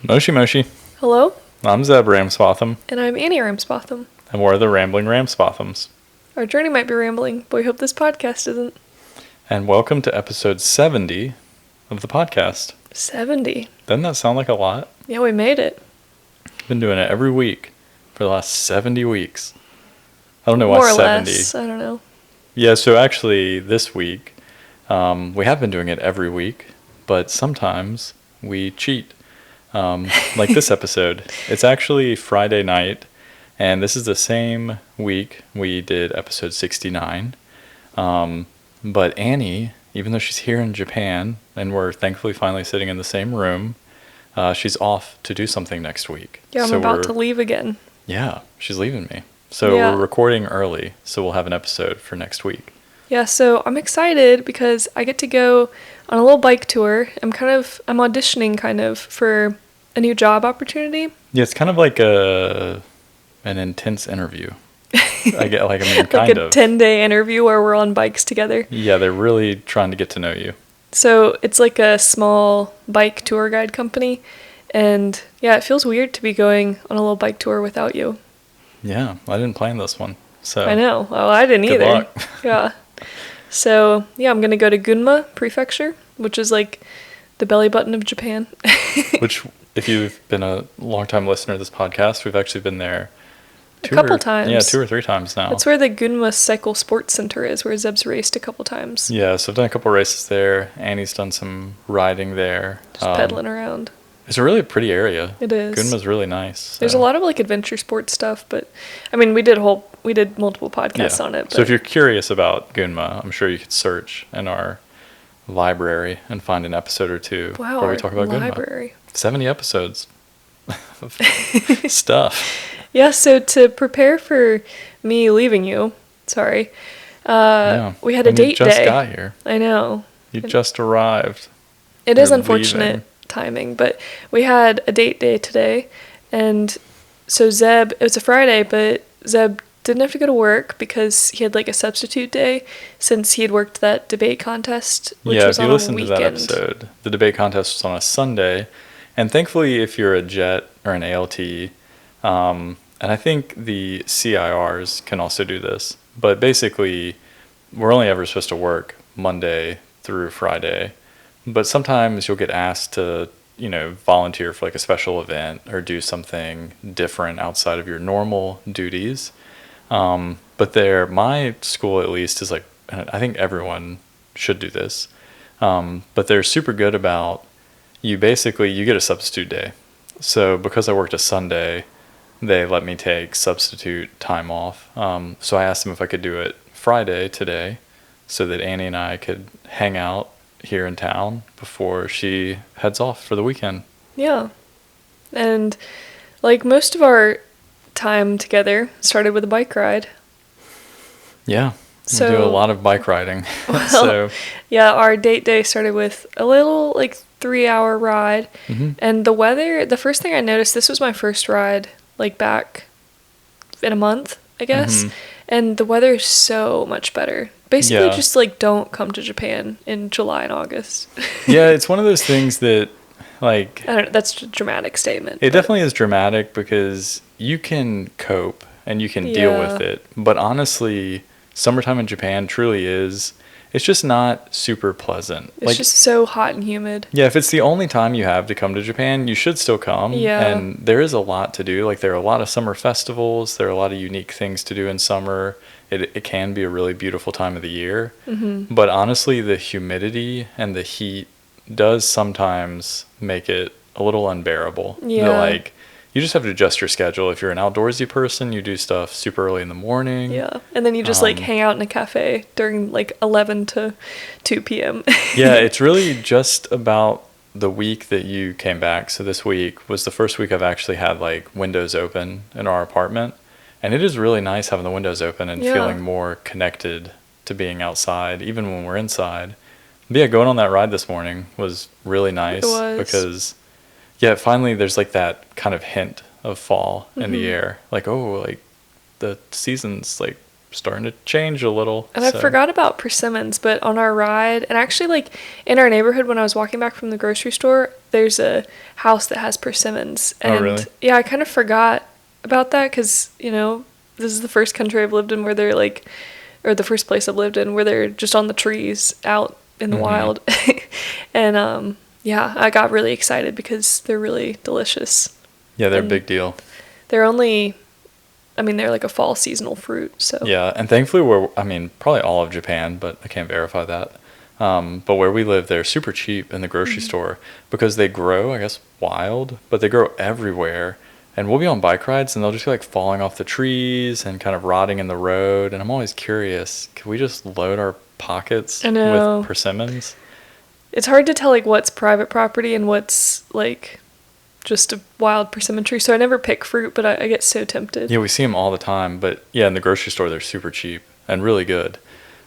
Moshi Moshi. Hello? I'm Zeb Ramsbotham, And I'm Annie Ramsbotham. and we're the Rambling Ramsbothams. Our journey might be rambling, but we hope this podcast isn't. And welcome to episode 70 of the podcast. 70. Doesn't that sound like a lot? Yeah, we made it. We've been doing it every week for the last 70 weeks. I don't know why More or 70. less. I don't know. Yeah, so actually this week, we have been doing it every week, but sometimes we cheat. Like this episode. It's actually Friday night, and this is the same week we did episode 69. But Annie, even though she's here in Japan, and we're thankfully finally sitting in the same room, she's off to do something next week. Yeah, I'm about to leave again. Yeah, she's leaving me. So Yeah. we're recording early, so we'll have an episode for next week. Yeah, so I'm excited because I get to go on a little bike tour. I'm auditioning for a new job opportunity. Yeah, it's kind of like an intense interview. Kind Like of. a 10-day interview where we're on bikes together. Yeah, they're really trying to get to know you. So it's like a small bike tour guide company. And yeah, it feels weird to be going on a little bike tour without you. Yeah, I didn't plan this one. So I know. Well, I didn't good either. luck. Yeah. So yeah, I'm going to go to Gunma Prefecture, which is like the belly button of Japan. Which, if you've been a long-time listener to this podcast, we've actually been there A couple times. Yeah, 2 or 3 times now. That's where the Gunma Cycle Sports Center is, where Zeb's raced a couple times. Yeah, so I've done a couple races there. Annie's done some riding there. Just pedaling around. It's a really pretty area. It is. Gunma's really nice. So. There's a lot of like adventure sports stuff, but I mean, we did multiple podcasts on it. But so if you're curious about Gunma, I'm sure you could search in our library and find an episode or two where we talk about library. Gunma. 70 episodes of stuff. Yeah, so to prepare for me leaving you, we had a date day. You just got here. I know. You just arrived. It is unfortunate timing, but we had a date day today, and so it was a Friday, but Zeb didn't have to go to work because he had like a substitute day since he had worked that debate contest, which was on a weekend. Yeah, if you listen to that episode, the debate contest was on a Sunday, and thankfully if you're a JET or an ALT, and I think the CIRs can also do this, but basically we're only ever supposed to work Monday through Friday, but sometimes you'll get asked to, volunteer for like a special event or do something different outside of your normal duties. But my school at least is like, I think everyone should do this, but they're super good about, you get a substitute day. So because I worked a Sunday, they let me take substitute time off. So I asked them if I could do it Friday today so that Annie and I could hang out here in town before she heads off for the weekend. Yeah. And like most of our time together started with a bike ride. Yeah. So, we do a lot of bike riding. Well, yeah, our date day started with a little 3-hour ride. Mm-hmm. And the first thing I noticed, this was my first ride back in a month, I guess. Mm-hmm. And the weather is so much better. Basically, just don't come to Japan in July and August. Yeah, it's one of those things that I don't know, that's a dramatic statement. It definitely is dramatic because you can cope and you can deal with it. But honestly, summertime in Japan truly is, it's just not super pleasant. It's just so hot and humid. Yeah, if it's the only time you have to come to Japan, you should still come. Yeah. And there is a lot to do. There are a lot of summer festivals. There are a lot of unique things to do in summer. It can be a really beautiful time of the year. Mm-hmm. But honestly, the humidity and the heat does sometimes make it a little unbearable. Yeah. You just have to adjust your schedule. If you're an outdoorsy person, you do stuff super early in the morning. Yeah. And then you just hang out in a cafe during 11 to 2 p.m. Yeah, it's really just about the week that you came back. So this week was the first week I've actually had windows open in our apartment. And it is really nice having the windows open and feeling more connected to being outside, even when we're inside. But yeah, going on that ride this morning was really nice. It was. Because finally there's that kind of hint of fall in the air. The season's starting to change a little. And I forgot about persimmons, but on our ride, and actually like in our neighborhood when I was walking back from the grocery store, there's a house that has persimmons. And oh, really? Yeah, I kind of forgot about that because, you know, this is the first country I've lived in where they're like, or the first place I've lived in where they're just on the trees out in the wild. And yeah, I got really excited because they're really delicious. Yeah, they're a big deal. They're only, I mean, they're like a fall seasonal fruit, so. Yeah, and thankfully probably all of Japan, but I can't verify that. But where we live, they're super cheap in the grocery store because they grow, I guess, wild, but they grow everywhere. And we'll be on bike rides and they'll just be like falling off the trees and kind of rotting in the road. And I'm always curious, can we just load our pockets with persimmons? It's hard to tell like what's private property and what's like just a wild persimmon tree. So I never pick fruit, but I get so tempted. Yeah, we see them all the time. But yeah, in the grocery store, they're super cheap and really good.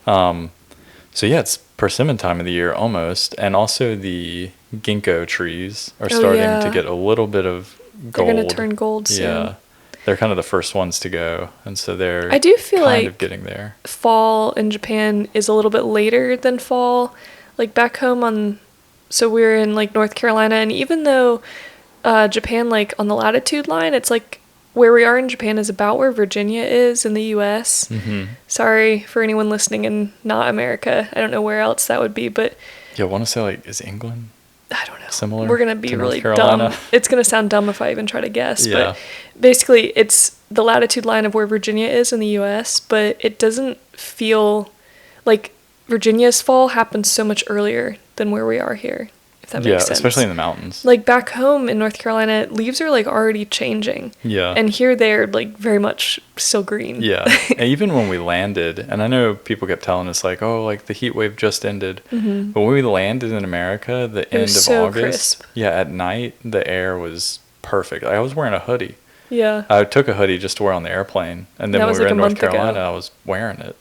So yeah, it's persimmon time of the year almost. And also the ginkgo trees are starting to get a little bit of gold. They're going to turn gold soon. Yeah. They're kind of the first ones to go. And so they're I do feel kind like of getting there. Fall in Japan is a little bit later than fall. Like back home so we're in like North Carolina, and even though Japan, like on the latitude line, it's like where we are in Japan is about where Virginia is in the U.S. Sorry for anyone listening in not America. I don't know where else that would be, but yeah, I want to say like, is England? I don't know. Similar. We're gonna be really dumb. It's gonna sound dumb if I even try to guess. Yeah. But basically, it's the latitude line of where Virginia is in the U.S. But it doesn't feel like Virginia's fall happens so much earlier than where we are here. If that makes sense. Yeah, especially in the mountains. Like back home in North Carolina, leaves are like already changing. Yeah. And here they're like very much still green. Yeah. And even when we landed, and I know people kept telling us like, oh, like the heat wave just ended. But when we landed in America, the end of so August, crisp. Yeah, at night, the air was perfect. I was wearing a hoodie. Yeah. I took a hoodie just to wear on the airplane. And then when we were in North Carolina, I was wearing it.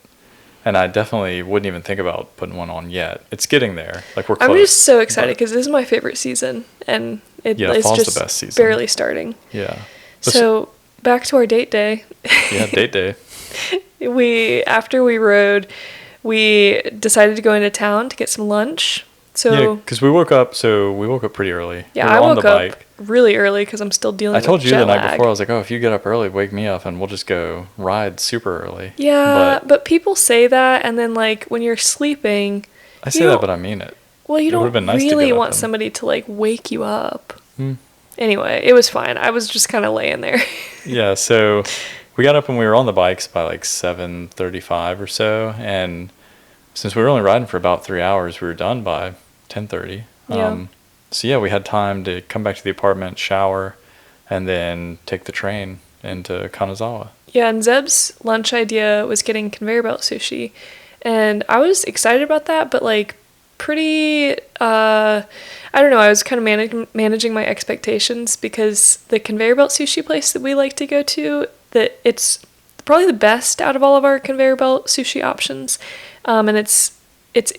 And I definitely wouldn't even think about putting one on yet. It's getting there. Like we're close. I'm just so excited because this is my favorite seation, and it's just fall's the best season. Barely starting. Yeah. So back to our date day. Yeah, date day. After we rode, we decided to go into town to get some lunch. So yeah, because we woke up pretty early. Yeah, we were I on woke the up bike. really early because I'm still dealing with jet lag. I told you the night before, I was like, oh, if you get up early, wake me up and we'll just go ride super early. Yeah, but people say that, and then like when you're sleeping, I say that, but I mean it. Well, you don't really want somebody to like wake you up. Anyway, it was fine. I was just kind of laying there. Yeah, so we got up and we were on the bikes by like 7:35 or so, and since we were only riding for about 3 hours, we were done by 10:30. Yeah. So yeah, we had time to come back to the apartment, shower, and then take the train into Kanazawa. Yeah, and Zeb's lunch idea was getting conveyor belt sushi, and I was excited about that, but like pretty, I don't know, I was kind of managing my expectations because the conveyor belt sushi place that we like to go to, that it's probably the best out of all of our conveyor belt sushi options, and it's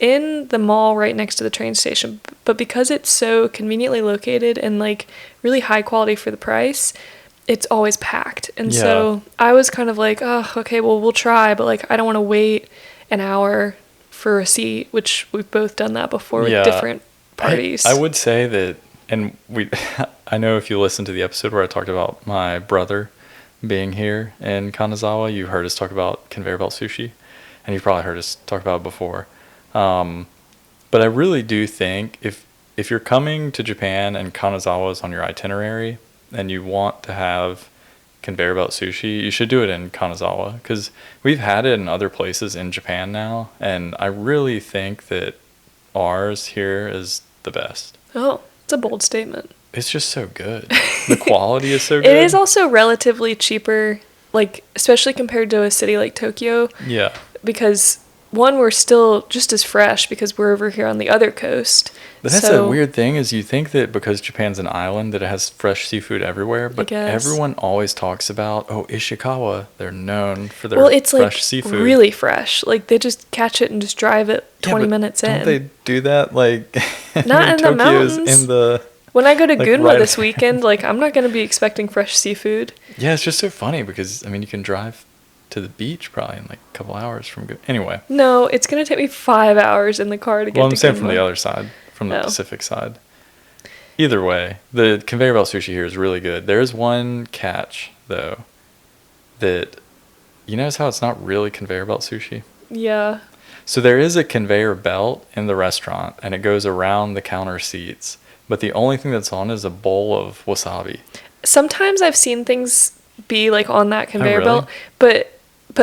in the mall right next to the train station, but because it's so conveniently located and like really high quality for the price, it's always packed. And so I was kind of like, oh, okay, well, we'll try, but like I don't want to wait an hour for a seat, which we've both done that before with different parties. I would say that, and I know if you listen to the episode where I talked about my brother being here in Kanazawa, you heard us talk about conveyor belt sushi, and you've probably heard us talk about it before. But I really do think if you're coming to Japan and Kanazawa is on your itinerary and you want to have conveyor belt sushi, you should do it in Kanazawa because we've had it in other places in Japan now, and I really think that ours here is the best. Oh, it's a bold statement. It's just so good. The quality is so good. It is also relatively cheaper, like especially compared to a city like Tokyo. Yeah. Because one, we're still just as fresh because we're over here on the other coast. But that's a weird thing is you think that because Japan's an island that it has fresh seafood everywhere, but everyone always talks about, Ishikawa, they're known for their fresh seafood. Well, it's like really fresh. Like they just catch it and just drive it 20 minutes in. Don't they do that like not in the mountains? When I go to Gunpla this weekend, like I'm not going to be expecting fresh seafood. Yeah, it's just so funny because I mean you can drive to the beach probably in like a couple hours from anyway. No, it's going to take me 5 hours in the car to get to I'm saying Gunma. from the other side, from the Oh. Pacific side. Either way, the conveyor belt sushi here is really good. There is one catch, though, that you notice how it's not really conveyor belt sushi? Yeah. So there is a conveyor belt in the restaurant, and it goes around the counter seats. But the only thing that's on is a bowl of wasabi. Sometimes I've seen things be like on that conveyor really? belt, but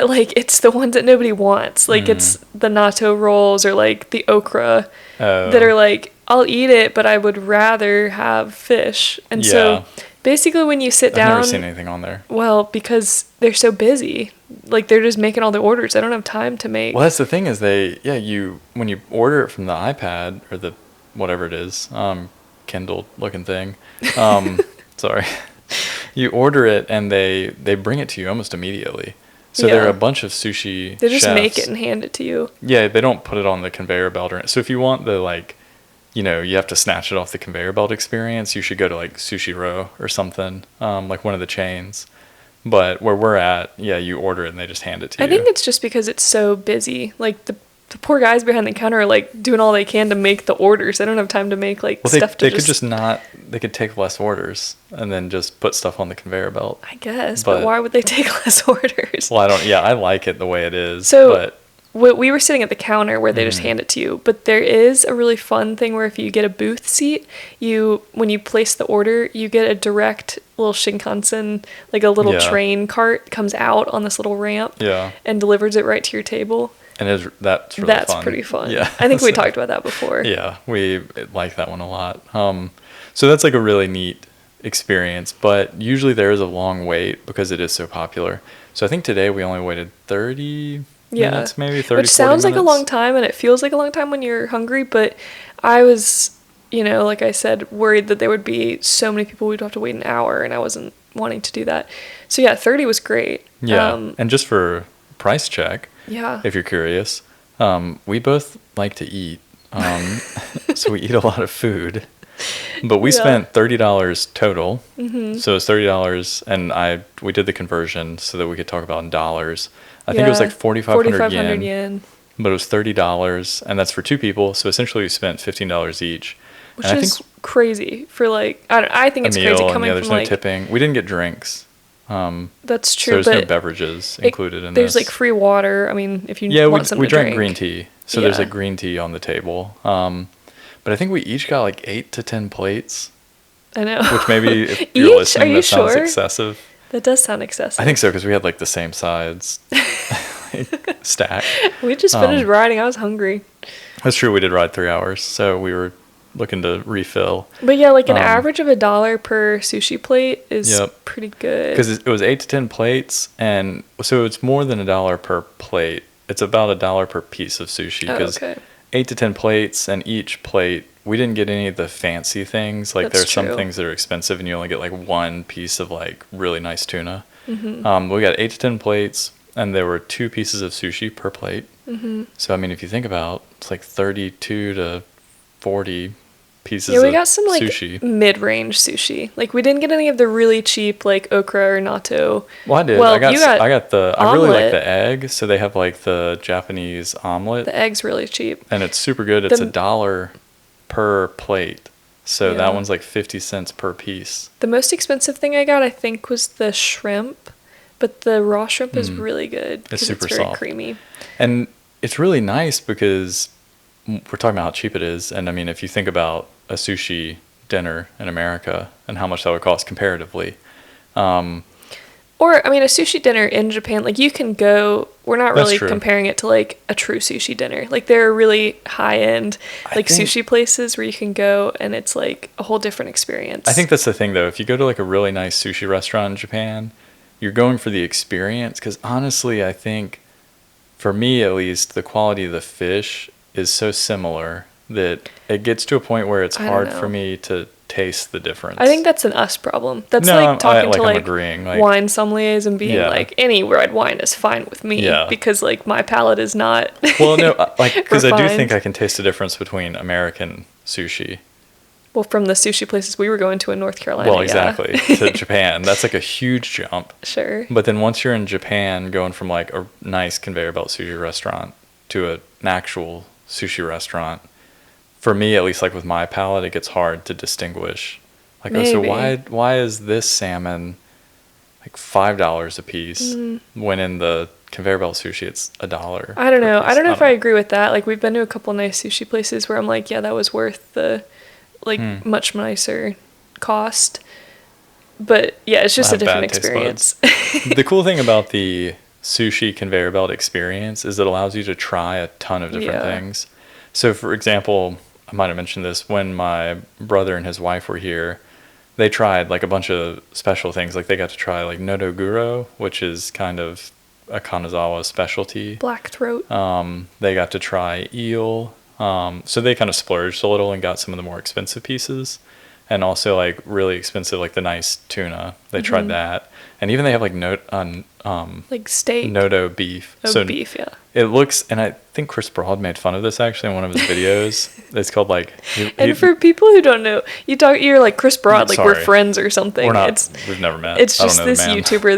like it's the ones that nobody wants. Like it's the natto rolls or like the okra that are like, I'll eat it, but I would rather have fish. And so basically when you sit down... I've never seen anything on there. Well, because they're so busy. Like they're just making all the orders. I don't have time to make... Well, that's the thing is when you order it from the iPad or the whatever it is, Kindle looking thing, sorry, you order it and they bring it to you almost immediately. So there are a bunch of sushi They just chefs. make it and hand it to you. Yeah, they don't put it on the conveyor belt. So if you want the like, you have to snatch it off the conveyor belt experience, you should go to like Sushi Row or something, like one of the chains. But where we're at, you order it and they just hand it to you. I think it's just because it's so busy. Like the poor guys behind the counter are like doing all they can to make the orders. They don't have time to make like stuff to they could just not. They could take less orders and then just put stuff on the conveyor belt. I guess, but why would they take less orders? Well, I don't. Yeah, I like it the way it is. So we were sitting at the counter where they just hand it to you. But there is a really fun thing where if you get a booth seat, when you place the order, you get a direct little Shinkansen, like a little train cart comes out on this little ramp and delivers it right to your table. And that's really fun. That's pretty fun. Yeah. I think we talked about that before. Yeah, we like that one a lot. So that's like a really neat experience, but usually there is a long wait because it is so popular. So I think today we only waited 30 minutes, maybe 30, which sounds 40 like a long time, and it feels like a long time when you're hungry, but I was, like I said, worried that there would be so many people we'd have to wait an hour, and I wasn't wanting to do that. So 30 was great. Yeah, and just for price check, if you're curious, we both like to eat, so we eat a lot of food, but we spent $30 total, so it's $30, and we did the conversion so that we could talk about in dollars. I think it was like 4,500 yen, but it was $30, and that's for two people, so essentially we spent $15 each. Which is crazy for like, I think it's crazy coming there's from no tipping. We didn't get drinks. That's true. So there's no beverages included in this. There's like free water. I mean, if you want something to drink. Yeah, we drank green tea. So there's like green tea on the table. But I think we each got like 8 to 10 plates. I know. Which maybe if you're listening, that sounds excessive. That does sound excessive. I think so because we had like the same sides stacked. We just finished riding. I was hungry. That's true. We did ride 3 hours. So we were looking to refill. But yeah, like an average of $1 per sushi plate is pretty good. Because it was 8 to 10 plates, and so it's more than $1 per plate. It's about $1 per piece of sushi. Because 8 to 10 plates, and each plate, we didn't get any of the fancy things. Like there's some things that are expensive, and you only get like one piece of like really nice tuna. We got 8 to 10 plates, and there were 2 pieces of sushi per plate. So I mean, if you think about, it's like 32 to 40 pieces of sushi. Yeah, we got some like mid-range sushi. Like we didn't get any of the really cheap like okra or natto. Well, I did. Well, I got the omelet. I really like the egg. So they have like the Japanese omelet. The egg's really cheap. And it's super good. It's $1 per plate. So that one's like 50 cents per piece. The most expensive thing I got, I think, was the shrimp. But the raw shrimp is really good. It's super very soft. Creamy. And it's really nice because we're talking about how cheap it is. And I mean, if you think about a sushi dinner in America and how much that would cost comparatively. Or, I mean, a sushi dinner in Japan, like you can go, we're not really comparing it to like a true sushi dinner. Like there are really high-end like sushi places where you can go and it's like a whole different experience. I think that's the thing though. If you go to like a really nice sushi restaurant in Japan, you're going for the experience. Because honestly, I think for me at least, the quality of the fish is so similar that it gets to a point where it's hard for me to taste the difference. I think that's an us problem. That's like talking to like wine sommeliers and being like, any red wine is fine with me because like my palate is not. Well, no, like because I do think I can taste the difference between American sushi Well, from the sushi places we were going to in North Carolina. Well, exactly. To Japan. That's like a huge jump. Sure. But then once you're in Japan, going from like a nice conveyor belt sushi restaurant to an actual sushi restaurant, for me, at least like with my palate, it gets hard to distinguish. Like, oh, so why is this salmon like $5 a piece when in the conveyor belt sushi it's $1? I don't know. I don't know if I agree with that. Like, we've been to a couple nice sushi places where I'm like, yeah, that was worth the much nicer cost. But yeah, it's just a different experience. The cool thing about the sushi conveyor belt experience is it allows you to try a ton of different things. So for example, I might have mentioned this, when my brother and his wife were here, they tried like a bunch of special things. Like they got to try like nodoguro, which is kind of a Kanazawa specialty. Black throat. They got to try eel. So they kind of splurged a little and got some of the more expensive pieces, and also like really expensive, like the nice tuna. They tried that, and even they have like like steak, noto beef. Oh, so beef, yeah. It looks, and I think Chris Broad made fun of this actually in one of his videos. It's called like. And for people who don't know, you're like Chris Broad, like we're friends or something. We're not. We've never met. It's just this YouTuber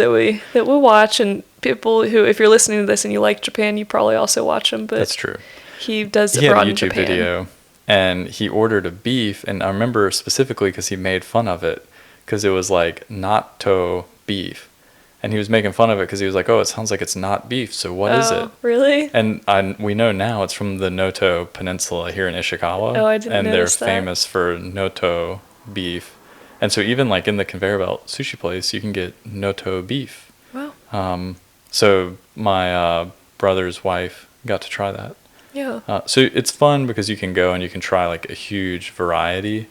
that we watch, and people who, if you're listening to this and you like Japan, you probably also watch him. But that's true. He does it abroad in Japan. He had a YouTube video, and he ordered a beef, and I remember specifically because he made fun of it, because it was like natto beef, and he was making fun of it because he was like, oh, it sounds like it's not beef, so what is it? Really? And we know now it's from the Noto Peninsula here in Ishikawa. Oh, I didn't and notice they're famous for Noto beef, and so even like in the conveyor belt sushi place, you can get Noto beef. Wow. So my brother's wife got to try that. Yeah. So it's fun because you can go and you can try like a huge variety,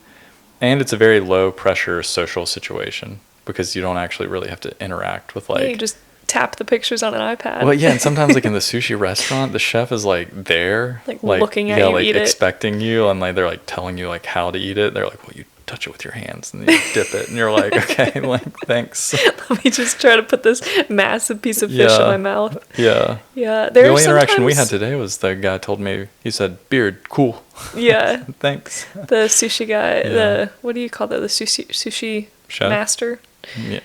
and it's a very low pressure social situation because you don't actually really have to interact with like. Yeah, you just tap the pictures on an iPad. Well, yeah, and sometimes like in the sushi restaurant, the chef is like there, like looking at you like eat expecting you, and like they're like telling you like how to eat it. They're like, well, you touch it with your hands and then you dip it, and you're like, okay, like thanks. Let me just try to put this massive piece of fish in my mouth. Yeah. Yeah. The only interaction we had today was the guy told me, he said, beard, cool. Yeah. Thanks. The sushi guy, what do you call that? The sushi chef? Master. Yeah.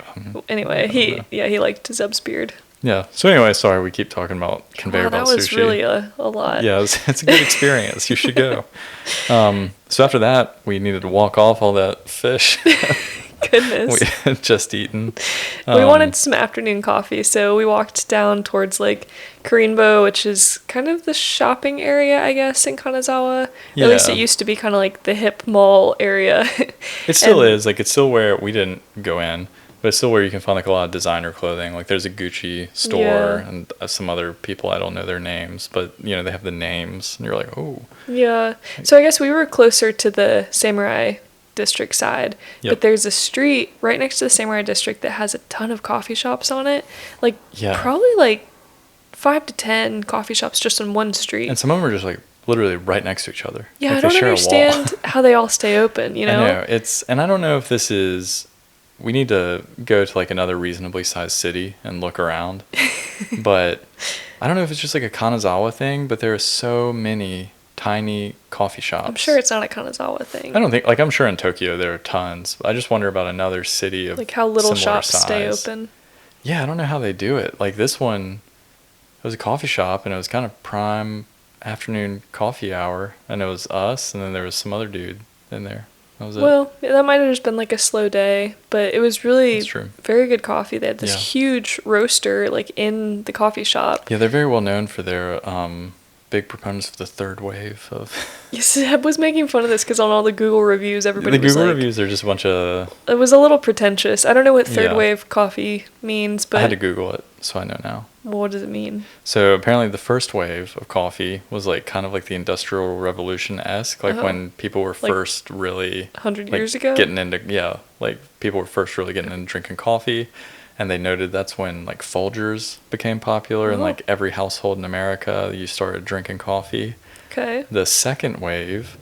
Anyway, he liked Zeb's beard. Yeah. So anyway, sorry, we keep talking about conveyor belt sushi. That was really a lot. Yeah, it's a good experience. You should go. So after that, we needed to walk off all that fish. Goodness. We had just eaten. We wanted some afternoon coffee, so we walked down towards like Karinbo, which is kind of the shopping area, I guess, in Kanazawa. Yeah. At least it used to be kind of like the hip mall area. It still is. Like, it's still where we didn't go in, but it's still where you can find like a lot of designer clothing. Like there's a Gucci store and some other people, I don't know their names, but you know, they have the names and you're like, oh. Yeah. So I guess we were closer to the Samurai District side, but there's a street right next to the Samurai District that has a ton of coffee shops on it. Like probably like 5 to 10 coffee shops just on one street. And some of them are just like literally right next to each other. Yeah, like I don't understand how they all stay open, you know? I know. And I don't know if this is, we need to go to like another reasonably sized city and look around. But I don't know if it's just like a Kanazawa thing, but there are so many tiny coffee shops. I'm sure it's not a Kanazawa thing. I don't think, like, I'm sure in Tokyo there are tons. I just wonder about another city of like how little shops stay open. Yeah, I don't know how they do it. Like this one, it was a coffee shop and it was kind of prime afternoon coffee hour, and it was us, and then there was some other dude in there. That was it. Well, that might have just been like a slow day, but it was really very good coffee. They had this huge roaster like in the coffee shop. Yeah, they're very well known for their big proponents of the third wave of. Yes, Seb was making fun of this because on all the Google reviews, everybody was like. The Google reviews are just a bunch of. It was a little pretentious. I don't know what third wave coffee means, but. I had to Google it, so I know now. Well, what does it mean? So apparently the first wave of coffee was like kind of like the Industrial Revolution-esque, like when people were first really 100 years ago getting into like people were first really getting into drinking coffee, and they noted that's when like Folgers became popular and like every household in America you started drinking coffee. Okay. The second wave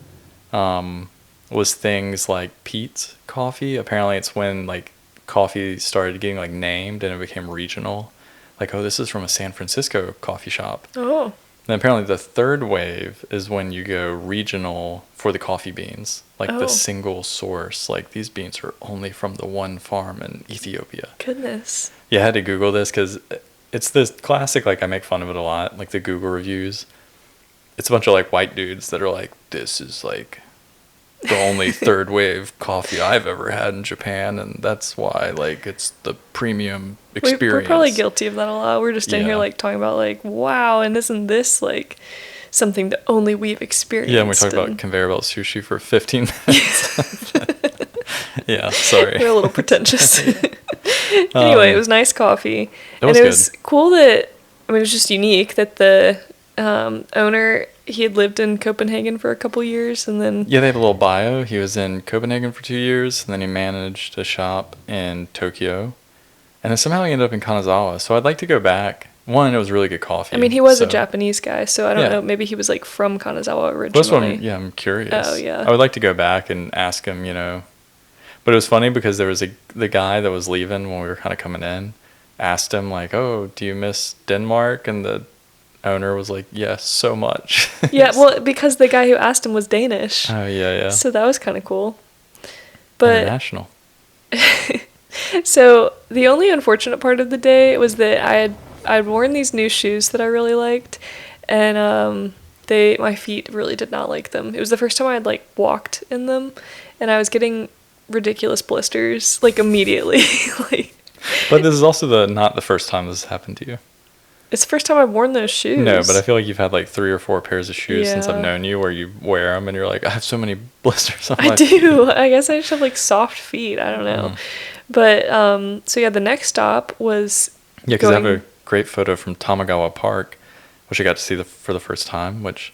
was things like Peet's coffee. Apparently it's when like coffee started getting like named and it became regional. Like, oh, this is from a San Francisco coffee shop. Oh. And apparently the third wave is when you go regional for the coffee beans. Like the single source. Like these beans are only from the one farm in Ethiopia. Goodness. Yeah, I had to Google this because it's this classic, like I make fun of it a lot, like the Google reviews. It's a bunch of like white dudes that are like, this is like the only third wave coffee I've ever had in Japan, and that's why like it's the premium experience. We're probably guilty of that a lot. We're just in here like talking about like, wow, and isn't this like something that only we've experienced? Yeah, and we talked about conveyor belt sushi for 15 minutes. Yeah, sorry. We're a little pretentious. Anyway, it was nice coffee. It was cool that, I mean, it was just unique that the owner, he had lived in Copenhagen for a couple years, and then... Yeah, they have a little bio. He was in Copenhagen for 2 years, and then he managed a shop in Tokyo. And then somehow he ended up in Kanazawa. So I'd like to go back. One, it was really good coffee. I mean, he was a Japanese guy, so I don't know. Maybe he was, like, from Kanazawa originally. I'm curious. Oh, yeah. I would like to go back and ask him, you know... But it was funny because there was the guy that was leaving when we were kind of coming in, asked him, like, oh, do you miss Denmark? And the owner was like, yes, so much. Yeah, well, because the guy who asked him was Danish. Oh, yeah. So that was kind of cool. But international. So the only unfortunate part of the day was that I'd worn these new shoes that I really liked, and my feet really did not like them. It was the first time I had like walked in them, and I was getting ridiculous blisters like immediately. But this is also not the first time this has happened to you. It's the first time I've worn those shoes. No, but I feel like you've had like 3 or 4 pairs of shoes since I've known you, where you wear them and you're like, I have so many blisters on my feet. I do. I guess I just have like soft feet. I don't know. But so yeah, the next stop was because I have a great photo from Tamagawa Park, which I got to see for the first time, which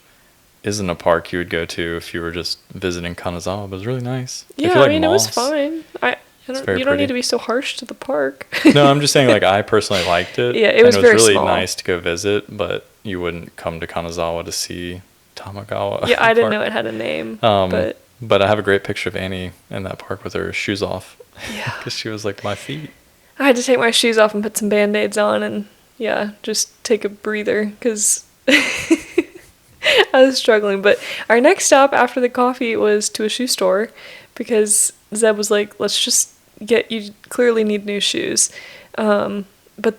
isn't a park you would go to if you were just visiting Kanazawa, but it was really nice. Yeah, I mean, it was fine. You don't need to be so harsh to the park. No, I'm just saying, like, I personally liked it. Yeah, it was very really small. Nice to go visit, but you wouldn't come to Kanazawa to see Tamagawa. Yeah, I didn't know it had a name. But I have a great picture of Annie in that park with her shoes off. Yeah. Because she was like, my feet. I had to take my shoes off and put some Band-Aids on and, just take a breather because I was struggling. But our next stop after the coffee was to a shoe store because Zeb was like, let's just you clearly need new shoes. But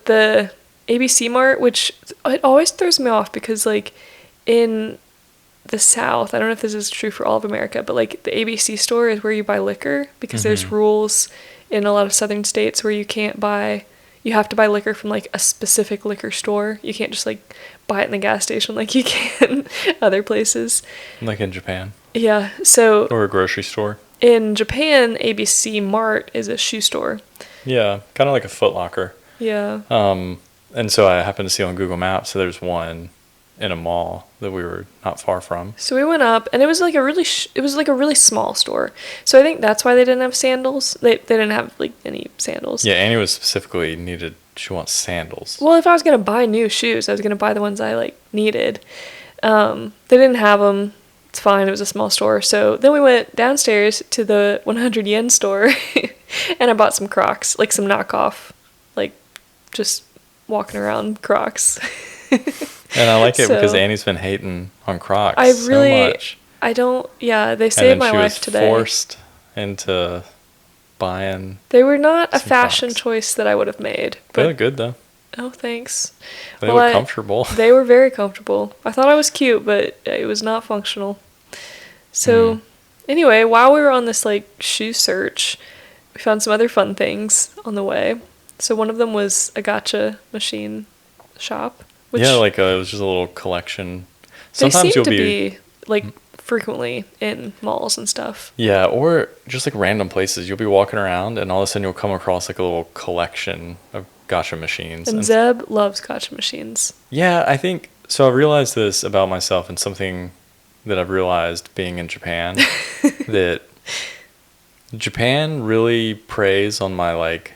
the ABC Mart, which it always throws me off because like in the South, I don't know if this is true for all of America, but like the ABC store is where you buy liquor because there's rules in a lot of southern states where you have to buy liquor from like a specific liquor store. You can't just like buy it in the gas station like you can other places. Like in Japan. Yeah. So or a grocery store. In Japan, ABC Mart is a shoe store. Yeah, kind of like a Foot Locker. Yeah. And so I happened to see on Google Maps, so there's one in a mall that we were not far from. So we went up, and it was like a really small store. So I think that's why they didn't have sandals. They didn't have like any sandals. Yeah, Annie was specifically she wants sandals. Well, if I was gonna buy new shoes, I was gonna buy the ones I like needed. They didn't have them. It's fine. It was a small store. So then we went downstairs to the 100 yen store and I bought some Crocs, like some knockoff, like just walking around Crocs. And I like it because Annie's been hating on Crocs so much. They saved my life today. She was forced into buying. They were not a fashion Crocs. Choice that I would have made. They look good though. Oh, thanks. They were comfortable. They were very comfortable. I thought I was cute, but it was not functional. So, anyway, while we were on this, like, shoe search, we found some other fun things on the way. So one of them was a gacha machine shop. Which it was just a little collection. Sometimes you'll be, like, frequently in malls and stuff. Yeah, or just, like, random places. You'll be walking around, and all of a sudden you'll come across, like, a little collection of gacha machines. And Zeb loves gacha machines. Yeah, I think so. I realized this about myself, and something that I've realized being in Japan, that Japan really preys on my like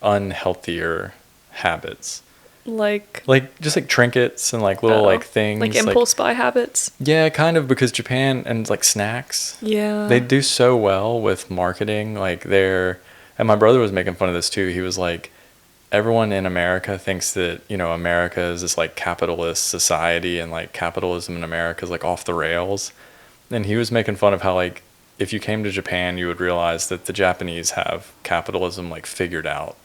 unhealthier habits. Like just like trinkets and like little like things. Like impulse buy habits. Yeah, kind of, because Japan and like snacks. Yeah. They do so well with marketing. And my brother was making fun of this too. He was like, everyone in America thinks that, you know, America is this like capitalist society and like capitalism in America is like off the rails. And he was making fun of how like if you came to Japan, you would realize that the Japanese have capitalism like figured out.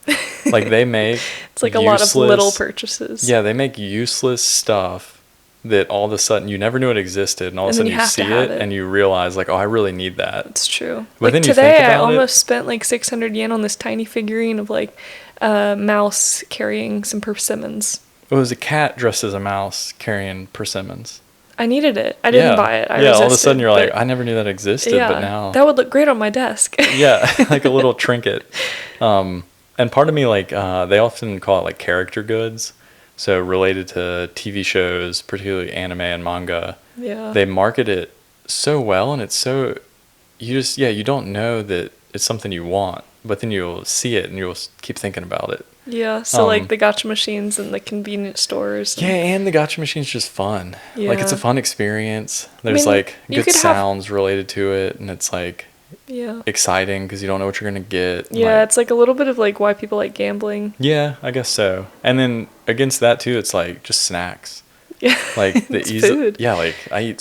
Like they make it's like a lot of little purchases. Yeah, they make useless stuff that all of a sudden you never knew it existed, and all of a sudden you see it and you realize like, oh, I really need that. It's true. But like then today, you think about I almost spent like 600 yen on this tiny figurine of like a mouse carrying some persimmons. It was a cat dressed as a mouse carrying persimmons. I needed it. I didn't buy it. I resisted, all of a sudden you're like, I never knew that existed, but now that would look great on my desk. Yeah, like a little trinket. And part of me like they often call it like character goods. So related to TV shows, particularly anime and manga, they market it so well, and it's so you don't know that it's something you want, but then you'll see it and you'll keep thinking about it. Yeah, so like the gacha machines and the convenience stores. And the gacha machine's just fun. Yeah. Like it's a fun experience. There's like good sounds related to it, and it's like exciting because you don't know what you're gonna get. Yeah, like, it's like a little bit of like why people like gambling. Yeah, I guess so. And then against that too, it's like just snacks. Yeah, like the it's food. Yeah, like I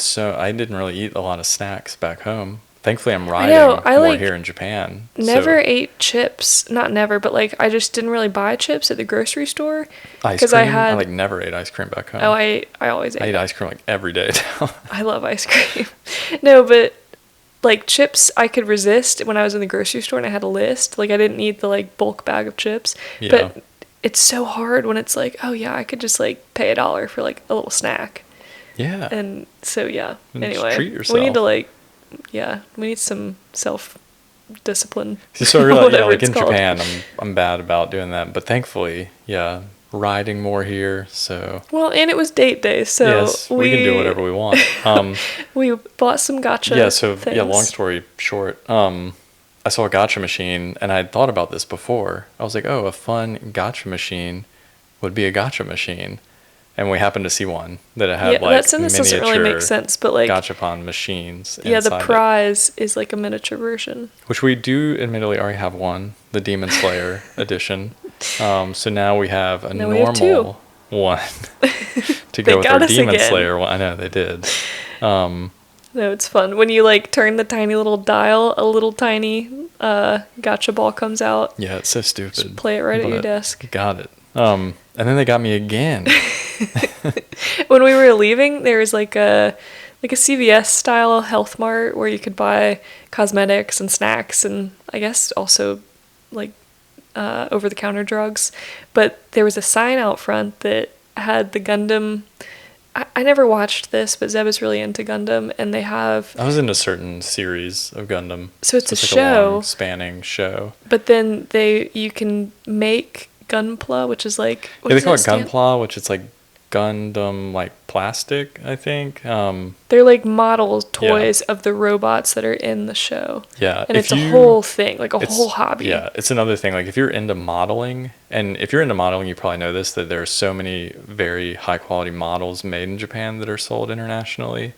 didn't really eat a lot of snacks back home. Thankfully, I'm riding more here in Japan. Never ate chips. Not never, but like I just didn't really buy chips at the grocery store. Ice cream? I like never ate ice cream back home. Oh, I always ate. I eat ice cream like every day now. I love ice cream. No, but like chips I could resist when I was in the grocery store and I had a list. Like I didn't eat the like bulk bag of chips. Yeah. But it's so hard when it's like, oh yeah, I could just like pay $1 for like a little snack. Yeah. And so yeah. And anyway, treat yourself. We need to like we need some self-discipline. So I realize, like in Japan, I'm bad about doing that, but thankfully, riding more here. So and it was date day, so yes, we can do whatever we want. We bought some gacha. Yeah. So things. long story short, I saw a gacha machine, and I had thought about this before. I was like, oh, a fun gacha machine would be a gacha machine. And we happened to see one that had like that sentence doesn't really make sense, but like gachapon machines. Yeah, the prize is like a miniature version. Which we do admittedly already have one, the Demon Slayer edition. So now we have a normal one to go with our Demon Slayer one. I know they did. No, it's fun when you like turn the tiny little dial, a little tiny gacha ball comes out. Yeah, it's so stupid. Just play it right at your desk. Got it. And then they got me again. When we were leaving, there was like a CVS style health mart where you could buy cosmetics and snacks and I guess also like over the counter drugs. But there was a sign out front that had the Gundam. I never watched this, but Zeb is really into Gundam, and they have. I was into a certain series of Gundam. So it's a like show, a long spanning show. But then you can make gunpla, which is like they call it gunpla, which is like Gundam like plastic, I think. They're like model toys of the robots that are in the show. Yeah. And it's a whole thing, like a whole hobby. Yeah, it's another thing. Like if you're into modeling, and if you're into modeling, you probably know this, that there are so many very high quality models made in Japan that are sold internationally.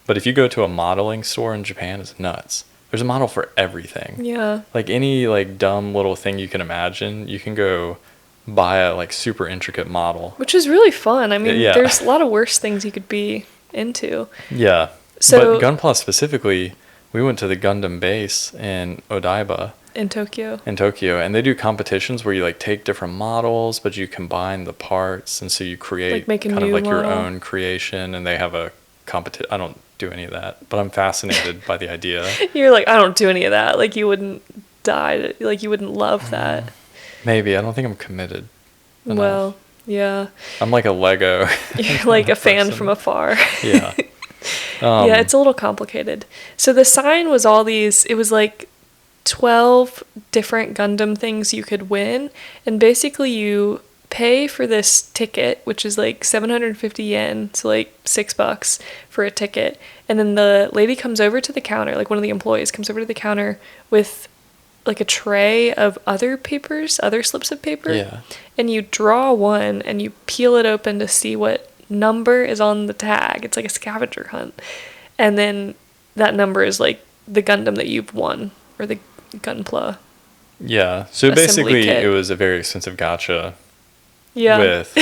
But if you go to a modeling store in Japan, it's nuts. There's a model for everything. Yeah. Like any like dumb little thing you can imagine, you can go buy a like super intricate model, which is really fun. I mean, there's a lot of worse things you could be into. Yeah. So, but Gunpla specifically, we went to the Gundam base in Odaiba in Tokyo, and they do competitions where you like take different models, but you combine the parts, and so you create like kind of like your own creation. And they have a competition. I don't do any of that, but I'm fascinated by the idea. You're like, I don't do any of that. Like you wouldn't die. Like you wouldn't love that. Maybe. I don't think I'm committed enough. Well, yeah. I'm like a Lego. You're like a fan from afar. Yeah. Yeah, it's a little complicated. So the sign was it was like 12 different Gundam things you could win. And basically you pay for this ticket, which is like 750 yen, so like $6 for a ticket. And then the lady comes over to the counter, like one of the employees comes over to the counter with like a tray of other slips of paper. Yeah. And you draw one and you peel it open to see what number is on the tag. It's like a scavenger hunt. And then that number is like the Gundam that you've won, or the gunpla. Yeah. So assembly basically, kit. it was a very expensive gacha Yeah. with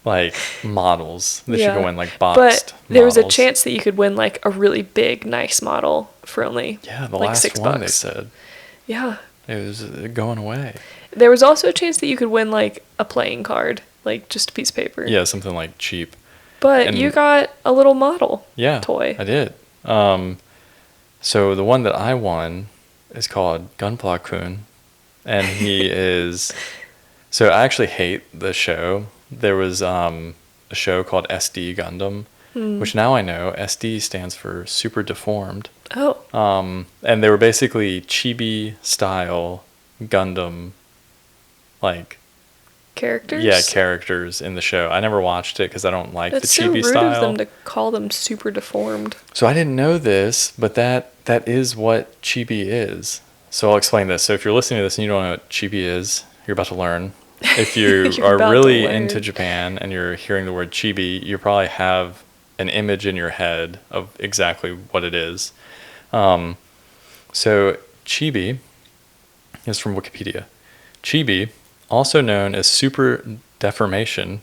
like models that Yeah. you go in like But boxed there was a models. chance that you could win like a really big, nice model for only Yeah, the like last $6. one they said Yeah. it was going away. There was also a chance that you could win like a playing card, like just a piece of paper. Yeah, something like cheap. But And- you got a little model toy. I did. So the one that I won is called Gunpla-kun, and he is. So I actually hate the show. There was a show called SD Gundam, which now I know SD stands for Super Deformed. Oh. And they were basically chibi style Gundam, like Characters? yeah, characters in the show. I never watched it because I don't like That's the so chibi rude style. of them to call them super deformed. So I didn't know this, but that is what chibi is. So I'll explain this. So if you're listening to this and you don't know what chibi is, you're about to learn. If you You're are about to really learn. into Japan and you're hearing the word chibi, you probably have an image in your head of exactly what it is. So chibi is from Wikipedia. Chibi, also known as super deformation,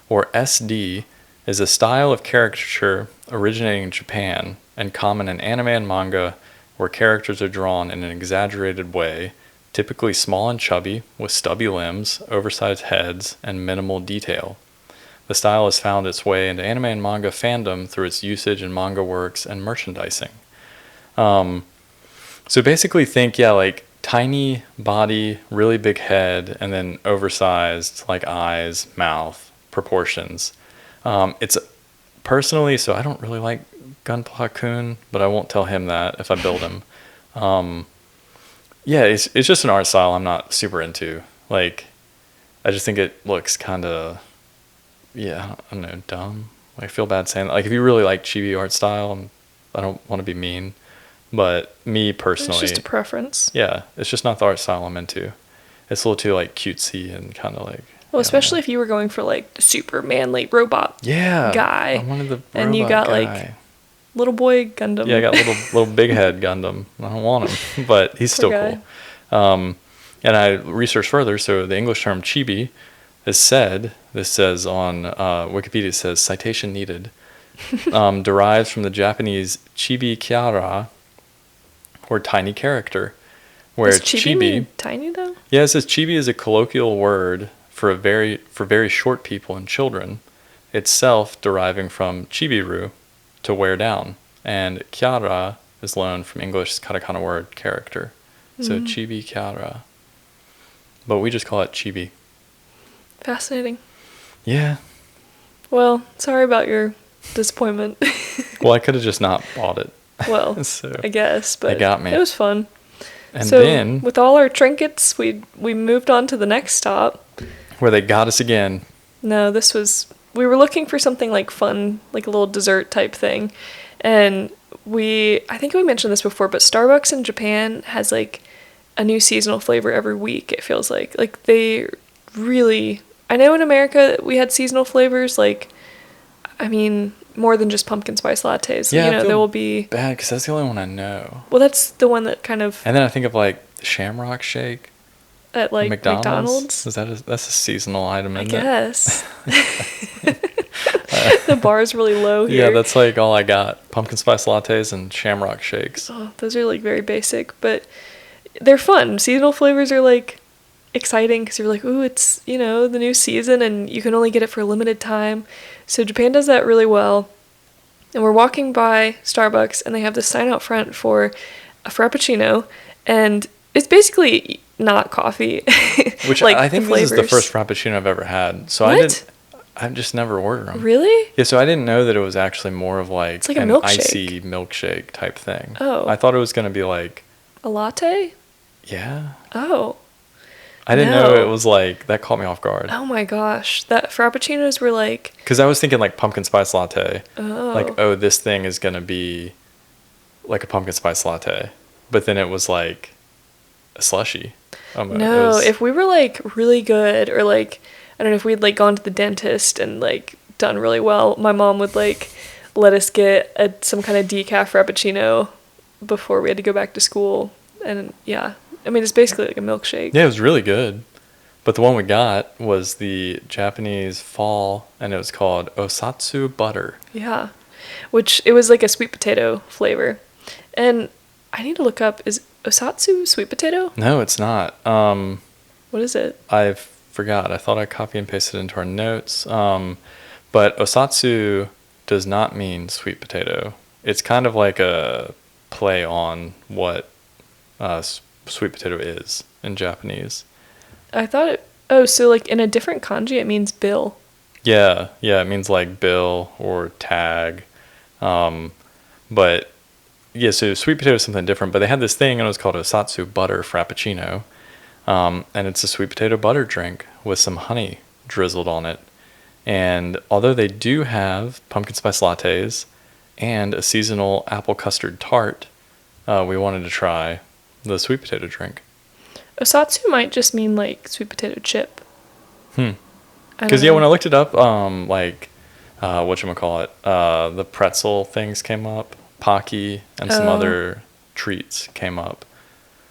or SD, is a style of caricature originating in Japan and common in anime and manga where characters are drawn in an exaggerated way, typically small and chubby, with stubby limbs, oversized heads, and minimal detail. The style has found its way into anime and manga fandom through its usage in manga works and merchandising. So basically think, like tiny body, really big head, and then oversized like eyes, mouth, proportions. It's personally, so I don't really like Gunpla-kun, but I won't tell him that if I build him. Yeah, it's just an art style I'm not super into. Like, I just think it looks kind of, I don't know, dumb. Like, I feel bad saying that. Like, if you really like chibi art style, I don't want to be mean, but me personally, It's just a preference. yeah, it's just not the art style I'm into. It's a little too like cutesy and kind of like. Well, especially if you were going for like the super manly robot guy. I wanted the robot and you got guy. like little boy Gundam. Yeah, I got little big head Gundam. I don't want him, but he's still Poor cool. And I researched further. So the English term chibi is said. This says on Wikipedia. It says citation needed. Derives from the Japanese chibi kyara, or tiny character, where Does chibi mean tiny though? Yeah, it says chibi is a colloquial word for very short people and children, itself deriving from chibiru, to wear down, and kyara is loaned from English katakana word character. So chibi kyara. But we just call it chibi. Fascinating. Yeah. Well, sorry about your disappointment. Well, I could have just not bought it. Well, So, I guess, but they got me. It was fun. And so then, with all our trinkets, we moved on to the next stop. where they got us again. No, we were looking for something like fun, like a little dessert type thing. And I think we mentioned this before, but Starbucks in Japan has like a new seasonal flavor every week, it feels like. Like they really, I know in America we had seasonal flavors, like, I mean, more than just pumpkin spice lattes. Yeah, you know, there will be bad because that's the only one I know. Well, that's the one that kind of And then I think of like the Shamrock Shake at like McDonald's. Is that's a seasonal item? I Isn't guess. The bar is really low here. Yeah, that's like all I got. Pumpkin spice lattes and Shamrock Shakes. Oh, those are like very basic, but they're fun. Seasonal flavors are like exciting because you're like, ooh, it's, you know, the new season and you can only get it for a limited time. So Japan does that really well. And we're walking by Starbucks and they have this sign out front for a Frappuccino, and it's basically not coffee. Which like I think the this is the flavors. first Frappuccino I've ever had. So What? I just never order them. Really? Yeah, so I didn't know that it was actually more of like, It's like a an milkshake. icy milkshake type thing. Oh. I thought it was going to be like, A latte? yeah. Oh. I didn't No. know it was like, that caught me off guard. Oh my gosh. That Frappuccinos were like, Because I was thinking like pumpkin spice latte. oh. Like, oh, this thing is going to be like a pumpkin spice latte. But then it was like a slushie. No, if we were like really good, or like, I don't know, if we'd like gone to the dentist and like done really well, my mom would like let us get some kind of decaf Frappuccino before we had to go back to school. And yeah, I mean, it's basically like a milkshake. Yeah, it was really good. But the one we got was the Japanese fall, and it was called Osatsu butter. Yeah. Which, it was like a sweet potato flavor. And I need to look up, is Osatsu sweet potato? No, it's not. What is it? I forgot. I thought I copy and pasted it into our notes. But Osatsu does not mean sweet potato. It's kind of like a play on what sweet potato is in Japanese. I thought it... Oh, so like in a different kanji, it means bill. Yeah, it means like bill or tag. But yeah, so sweet potato is something different. But they had this thing, and it was called Osatsu butter frappuccino. And it's a sweet potato butter drink with some honey drizzled on it. And although they do have pumpkin spice lattes and a seasonal apple custard tart, we wanted to try the sweet potato drink. Osatsu might just mean like sweet potato chip. Because yeah, when I looked it up, whatchamacallit, the pretzel things came up, Pocky, and some other treats came up.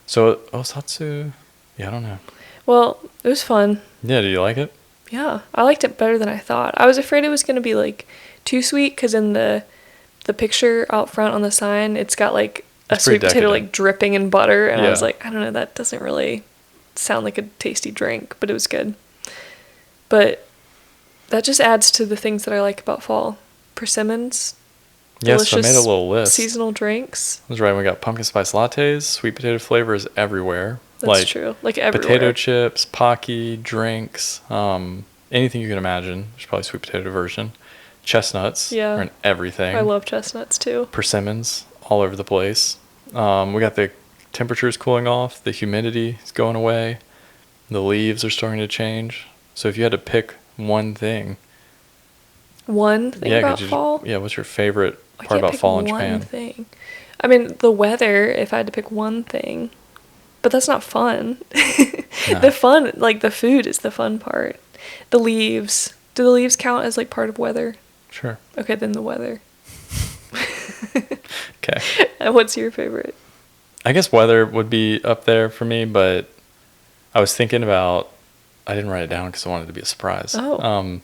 So Osatsu, yeah, I don't know. Well, it was fun. Yeah, did you like it? Yeah, I liked it better than I thought. I was afraid it was going to be like too sweet, because in the picture out front on the sign, it's got like a sweet potato like dripping in butter, and I was like, I don't know, that doesn't really sound like a tasty drink, but it was good. But that just adds to the things that I like about fall. Persimmons. Yes, I made a little list. Seasonal drinks. That's right. We got pumpkin spice lattes, sweet potato flavors everywhere. That's true. Like everywhere. Potato chips, Pocky, drinks, anything you can imagine. There's probably a sweet potato version. Chestnuts are in everything. I love chestnuts too. Persimmons all over the place. We got the temperatures cooling off. The humidity is going away. The leaves are starting to change. So if you had to pick one thing. One thing about fall? Yeah, what's your favorite part about fall in Japan? One thing. I mean, the weather, if I had to pick one thing. But that's not fun. No. The fun, like the food is the fun part. The leaves. Do the leaves count as like part of weather? Sure. Okay, then the weather. Okay. And what's your favorite? I guess weather would be up there for me, but I was thinking about, I didn't write it down because I wanted it to be a surprise. Oh.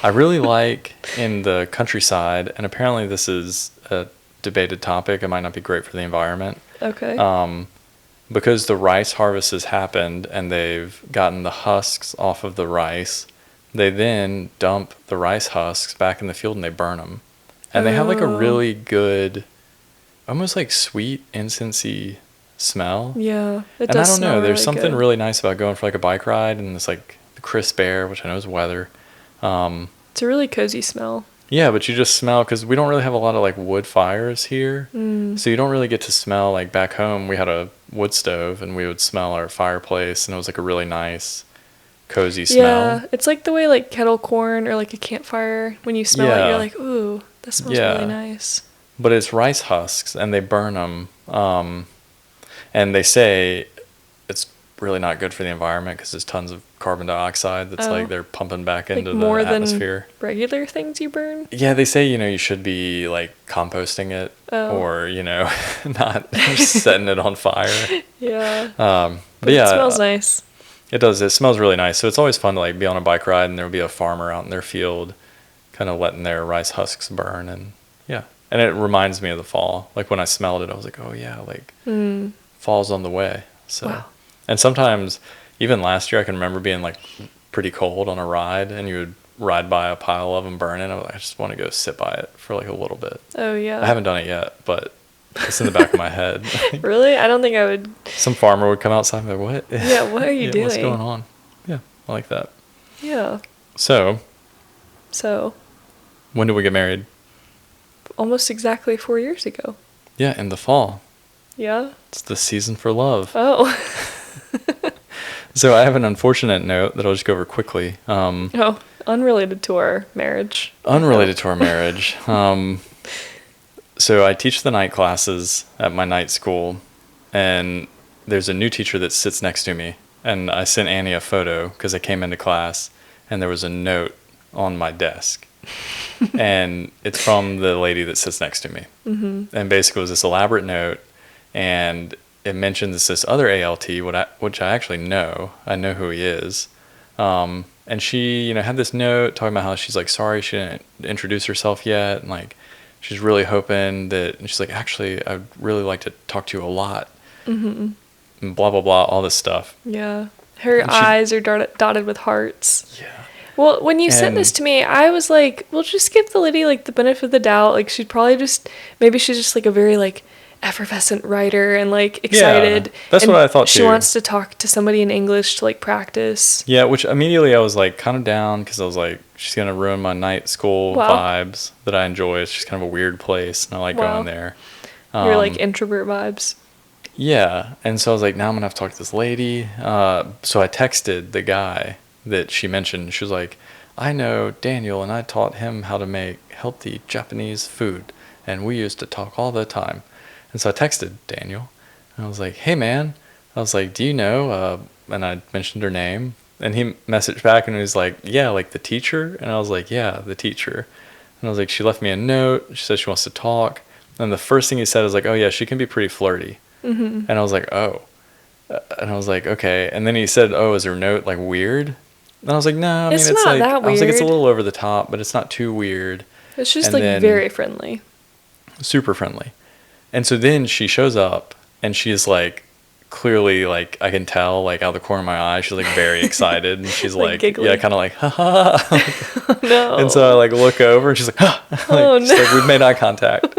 I really like in the countryside, and apparently this is a debated topic. It might not be great for the environment. Okay. Because the rice harvest has happened and they've gotten the husks off of the rice, they then dump the rice husks back in the field and they burn them. And they have like a really good, almost like sweet, incensey smell. Yeah, it and does. I don't know, there's really something good. really nice about going for like a bike ride and it's like the crisp air, which I know is weather. It's a really cozy smell. Yeah, but you just smell, because we don't really have a lot of like wood fires here. So you don't really get to smell, like back home we had a wood stove and we would smell our fireplace and it was like a really nice cozy smell. Yeah, it's like the way like kettle corn or like a campfire, when you smell it, you're like, ooh, that smells really nice. But it's rice husks and they burn them. And they say it's really not good for the environment because there's tons of carbon dioxide that's like they're pumping back like into more the atmosphere. Than regular things you burn? Yeah, they say, you should be like composting it or, not just setting it on fire. Yeah. But yeah, it smells nice. It does. It smells really nice. So it's always fun to like be on a bike ride and there'll be a farmer out in their field kind of letting their rice husks burn. And yeah. And it reminds me of the fall. Like when I smelled it, I was like, oh yeah, like fall's on the way. So, wow. And sometimes, even last year, I can remember being like pretty cold on a ride and you would ride by a pile of them burning. I was like, I just want to go sit by it for like a little bit. Oh yeah. I haven't done it yet, but it's in the back of my head. Really? I don't think I would. Some farmer would come outside and be like, what? Yeah, what are you doing? What's going on? Yeah, I like that. Yeah. So. When did we get married? Almost exactly 4 years ago. Yeah, in the fall. Yeah? It's the season for love. Oh. So I have an unfortunate note that I'll just go over quickly. Unrelated to our marriage. Unrelated to our marriage. So I teach the night classes at my night school, and there's a new teacher that sits next to me. And I sent Annie a photo because I came into class, and there was a note on my desk. And it's from the lady that sits next to me. Mm-hmm. And basically it was this elaborate note, and it mentions this other ALT, which I actually know. I know who he is. And she, had this note talking about how she's like, sorry she didn't introduce herself yet. And like, she's really hoping that, and she's like, actually, I'd really like to talk to you a lot. Mm-hmm. And blah, blah, blah, all this stuff. Yeah. Her eyes are dotted with hearts. Yeah. Well, when you sent this to me, I was like, well, just give the lady, like, the benefit of the doubt. Like, maybe she's just, like, a very, like, effervescent writer and, like, excited. Yeah, that's what I thought, too. She wants to talk to somebody in English to, like, practice. Yeah, which immediately I was, like, kind of down because I was like, she's going to ruin my night school vibes that I enjoy. It's just kind of a weird place, and I like going there. Your, like, introvert vibes. Yeah, and so I was like, now I'm going to have to talk to this lady. So I texted the guy that she mentioned. She was like, I know Daniel, and I taught him how to make healthy Japanese food, and we used to talk all the time. And so I texted Daniel, and I was like, hey, man. I was like, do you know? And I mentioned her name, and he messaged back, and he was like, yeah, like the teacher? And I was like, yeah, the teacher. And I was like, she left me a note. She said she wants to talk. And the first thing he said was like, oh, yeah, she can be pretty flirty. Mm-hmm. And I was like, oh. And I was like, okay. And then he said, oh, is her note, like, weird? And I was like, no, I mean, it's not like, that weird. I was like, it's a little over the top, but it's not too weird. It's just, like, very friendly. Super friendly. And so then she shows up, and she's, like, clearly, like, I can tell, like, out of the corner of my eye, she's, like, very excited. And she's, like giggly. Yeah, kind of like, ha, ha, ha. No. And so I, like, look over, and she's like, ha. Oh, no. She's like, we've made eye contact.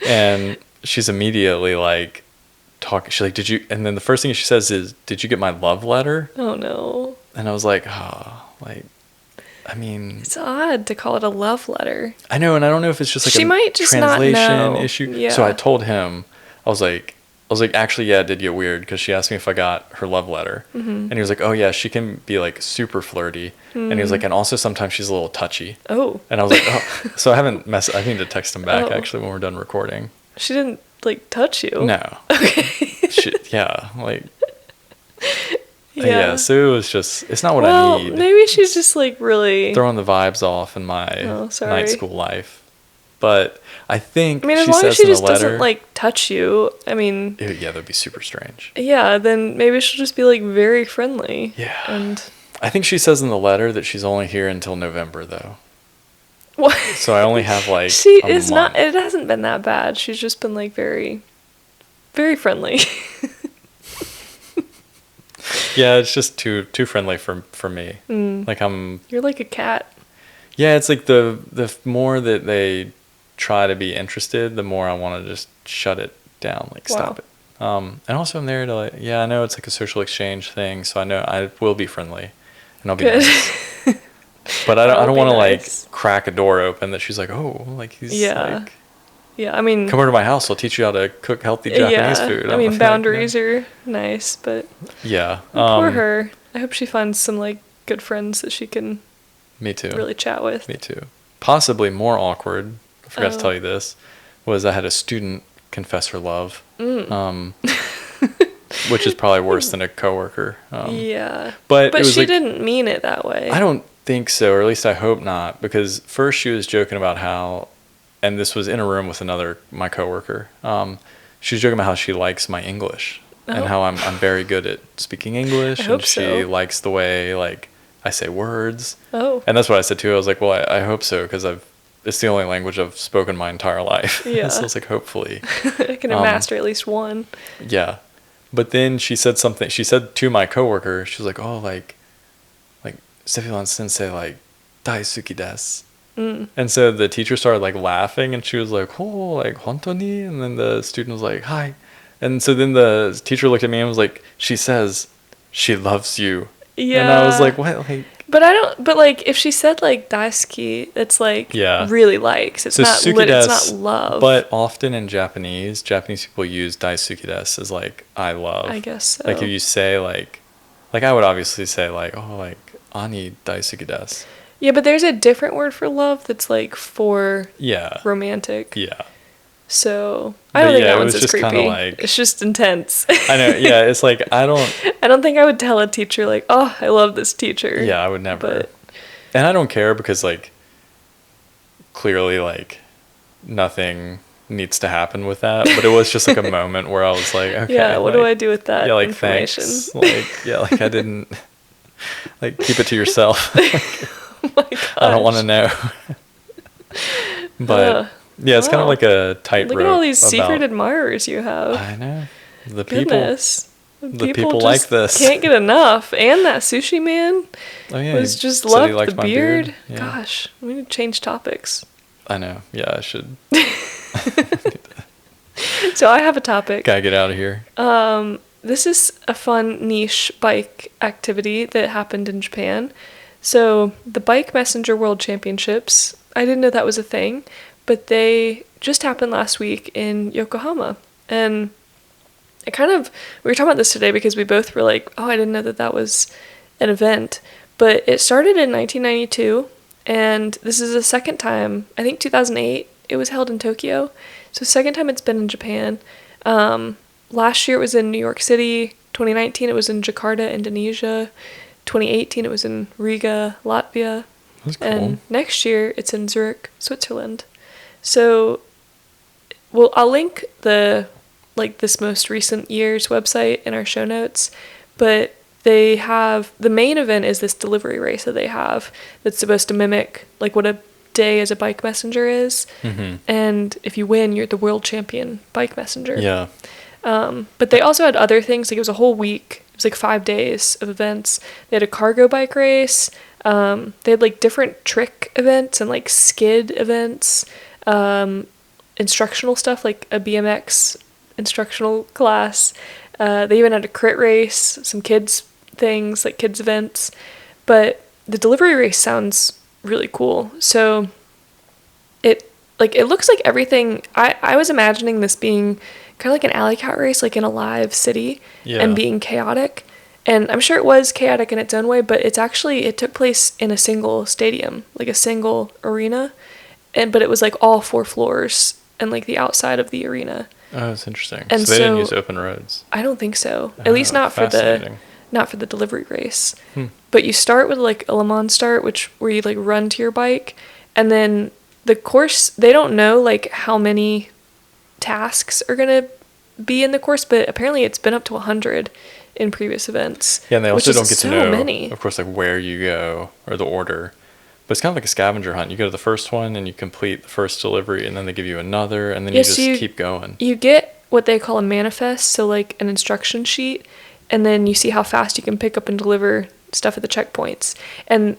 And she's immediately, like, talking. She's like, did you... And then the first thing she says is, did you get my love letter? Oh, no. And I was like, like... I mean, it's odd to call it a love letter. I know, and I don't know if it's just like she a might just translation not know. issue. Yeah. So I told him, I was like, actually, yeah, it did get weird because she asked me if I got her love letter, and he was like, oh yeah, she can be like super flirty, and he was like, and also sometimes she's a little touchy. Oh. And I was like, oh, so I haven't I need to text him back actually when we're done recording. She didn't like touch you. No. Okay. Yeah, like. Yeah, so it was just, it's not what I need. Maybe she's just like really throwing the vibes off in my night school life. But I think as long as she just doesn't like touch you, I mean. Yeah, that'd be super strange. Yeah, then maybe she'll just be like very friendly. Yeah. And I think she says in the letter that she's only here until November though. What? So I only have like it hasn't been that bad. She's just been like very, very friendly. Yeah, it's just too friendly for me. Like You're like a cat. Yeah, it's like the more that they try to be interested, the more I want to just shut it down, like stop it. And also I'm there to like, I know it's like a social exchange thing, so I know I will be friendly, and I'll be nice. But I don't want to like crack a door open that she's like, oh, like he's like. Yeah, I mean... Come over to my house. I'll teach you how to cook healthy Japanese food. I mean, boundaries are nice, but... Yeah. Poor her. I hope she finds some, like, good friends that she can... Me too. ...really chat with. Me too. Possibly more awkward, I forgot to tell you this, was I had a student confess her love. Which is probably worse than a coworker. Yeah. But it was she like, didn't mean it that way. I don't think so, or at least I hope not, because first she was joking about how... And this was in a room with my coworker. She was joking about how she likes my English and how I'm very good at speaking English, and she likes the way like I say words. Oh. And that's what I said too. I was like, well, I hope so because it's the only language I've spoken my entire life. Yeah. So it's like hopefully I can master at least one. Yeah, but then she said something. She said to my coworker, she was like, oh, like Sefilan Sensei like daisuki desu. And so the teacher started like laughing, and she was like, oh, like hontoni, and then the student was like, hi, and so then the teacher looked at me and was like, she says she loves you. Yeah. And I was like, what? Like, but like if she said like daisuki, it's like really likes. It's not it's not love. But often in Japanese people use daisuki desu as like I love. I guess so. Like if you say like I would obviously say like, oh, like ani daisuki desu. Yeah, but there's a different word for love that's like for romantic. Yeah. So I don't think that one's as creepy. Like, it's just intense. I know. Yeah, it's like I don't think I would tell a teacher like, oh, I love this teacher. Yeah, I would never. And I don't care because like clearly like nothing needs to happen with that, but it was just like a moment where I was like, okay, yeah, what do I do with that information? Thanks. Like I didn't, like, keep it to yourself. Oh my gosh. I don't want to know. But yeah, it's kind of like a tightrope. Look at all these secret admirers you have. I know. The Goodness. people like this. Can't get enough. And that sushi man was just loved the beard. Yeah. Gosh, we need to change topics. I know. Yeah, I should. So I have a topic. Gotta get out of here. This is a fun niche bike activity that happened in Japan. So the Bike Messenger World Championships, I didn't know that was a thing, but they just happened last week in Yokohama. And we were talking about this today because we both were like, oh, I didn't know that was an event. But it started in 1992, and this is the second time, I think 2008, it was held in Tokyo. So second time it's been in Japan. Last year it was in New York City. 2019 it was in Jakarta, Indonesia. 2018 it was in Riga, Latvia. That's cool. And next year it's in Zurich, Switzerland. So, well, I'll link this most recent year's website in our show notes, but they have, the main event is this delivery race that they have that's supposed to mimic like what a day as a bike messenger is. Mm-hmm. And if you win, you're the world champion bike messenger. Yeah. But they also had other things, like it was a whole week. It was like 5 days of events. They had a cargo bike race. They had like different trick events and like skid events, instructional stuff like a BMX instructional class. They even had a crit race, some kids things like kids events. But the delivery race sounds really cool. So it looks like everything. I was imagining this being kind of like an alley cat race, like in a live city, and being chaotic. And I'm sure it was chaotic in its own way, but it took place in a single stadium, like a single arena. But it was like all 4 floors and like the outside of the arena. Oh, that's interesting. And so they didn't use open roads. I don't think so. At least not for the delivery race. But you start with like a Le Mans start, where you like run to your bike, and then the course, they don't know like how many tasks are gonna be in the course, but apparently it's been up to 100 in previous events. Yeah, and they also don't get to know, many. of course, like where you go or the order. But it's kind of like a scavenger hunt. You go to the first one and you complete the first delivery, and then they give you another, and then you just keep going. You get what they call a manifest, so like an instruction sheet, and then you see how fast you can pick up and deliver stuff at the checkpoints. And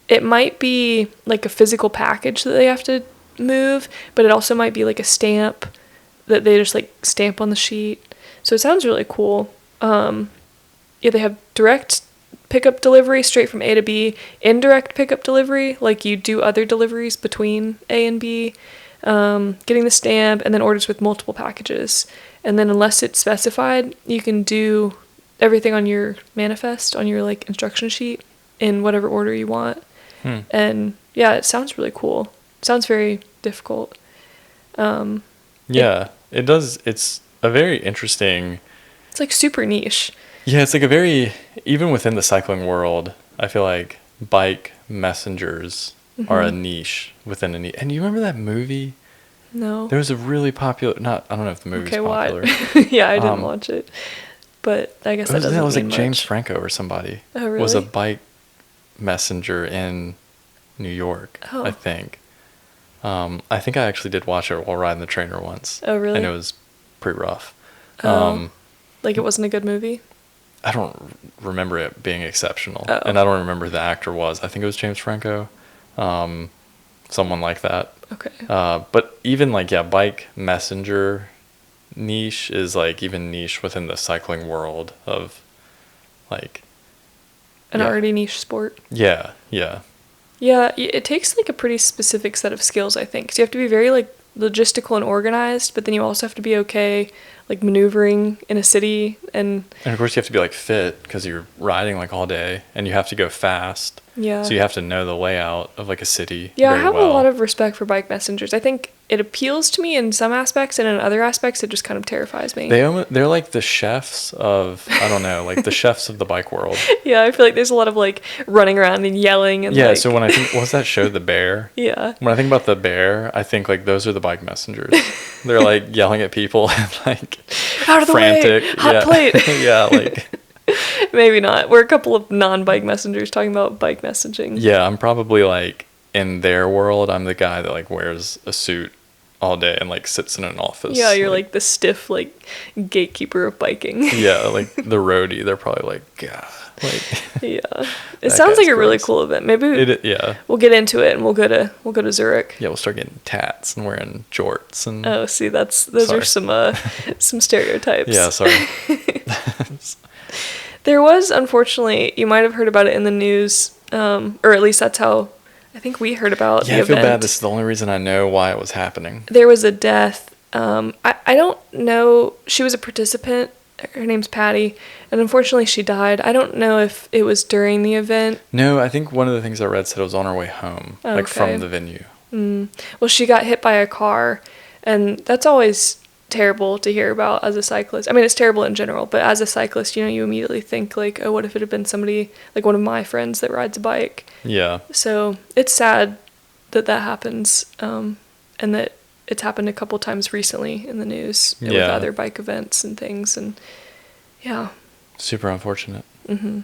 it might be like a physical package that they have to move, but it also might be like a stamp that they just like stamp on the sheet. So it sounds really cool. They have direct pickup delivery straight from A to B, indirect pickup delivery, like you do other deliveries between A and B, getting the stamp, and then orders with multiple packages. And then unless it's specified, you can do everything on your manifest, on your like instruction sheet, in whatever order you want. And yeah, it sounds really cool. It sounds very difficult. It does. It's a very interesting. It's like super niche. Yeah, it's like even within the cycling world, I feel like bike messengers are a niche within a niche. And you remember that movie? No. There was a really popular, I don't know if the movie's popular. Yeah, I didn't watch it. But I guess that doesn't mean It was like much. James Franco or somebody. Oh, really? Was a bike messenger in New York, I think. I think I actually did watch it while riding the trainer once. Oh, really? And it was pretty rough. Like it wasn't a good movie? I don't remember it being exceptional. Oh. And I don't remember who the actor was. I think it was James Franco. Someone like that. Okay. But even like, bike messenger niche is like even niche within the cycling world of like an already niche sport. Yeah, it takes like a pretty specific set of skills, I think. So you have to be very like logistical and organized, but then you also have to be okay like maneuvering in a city, and of course you have to be like fit because you're riding like all day, and you have to go fast. Yeah. So you have to know the layout of like a city. Yeah, I have a lot of respect for bike messengers. I think it appeals to me in some aspects, and in other aspects, it just kind of terrifies me. They're like the chefs of, I don't know, like the chefs of the bike world. Yeah, I feel like there's a lot of like running around and yelling and yeah. So when I think, what's that show, The Bear? Yeah. When I think about The Bear, I think like those are the bike messengers. They're like yelling at people and like out of the frantic. way, hot plate. Yeah, like. Maybe not. We're a couple of non-bike messengers talking about bike messaging. Yeah, I'm probably like in their world. I'm the guy that like wears a suit all day and like sits in an office. Yeah, you're like the stiff like gatekeeper of biking. Yeah, like the roadie. They're probably like, God. Like, yeah, it sounds like a really cool event. Maybe we'll get into it and we'll go to Zurich. Yeah, we'll start getting tats and wearing jorts and. Oh, see, those are some stereotypes. Yeah, sorry. There was, unfortunately, you might have heard about it in the news, or at least that's how I think we heard about the event. Yeah, I feel bad. This is the only reason I know why it was happening. There was a death. I don't know. She was a participant. Her name's Patty, and unfortunately she died. I don't know if it was during the event. No, I think one of the things I read said it was on her way home, like from the venue. Well, she got hit by a car, and that's always terrible to hear about as a cyclist. I mean, it's terrible in general, but as a cyclist, you know, you immediately think like, oh, what if it had been somebody like one of my friends that rides a bike? Yeah. So it's sad that happens, and that it's happened a couple times recently in the news with other bike events and things, and yeah. Super unfortunate. Mm-hmm.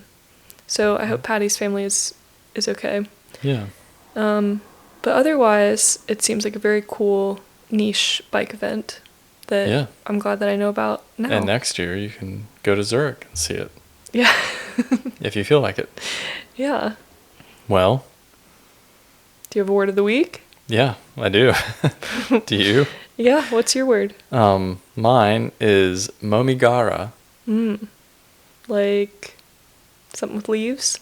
So I hope Patty's family is okay. Yeah. But otherwise, it seems like a very cool niche bike event that I'm glad that I know about now. And next year you can go to Zurich and see it. Yeah. If you feel like it. Yeah. Well. Do you have a word of the week? Yeah, I do. Do you? Yeah, what's your word? Mine is momigara. Like something with leaves?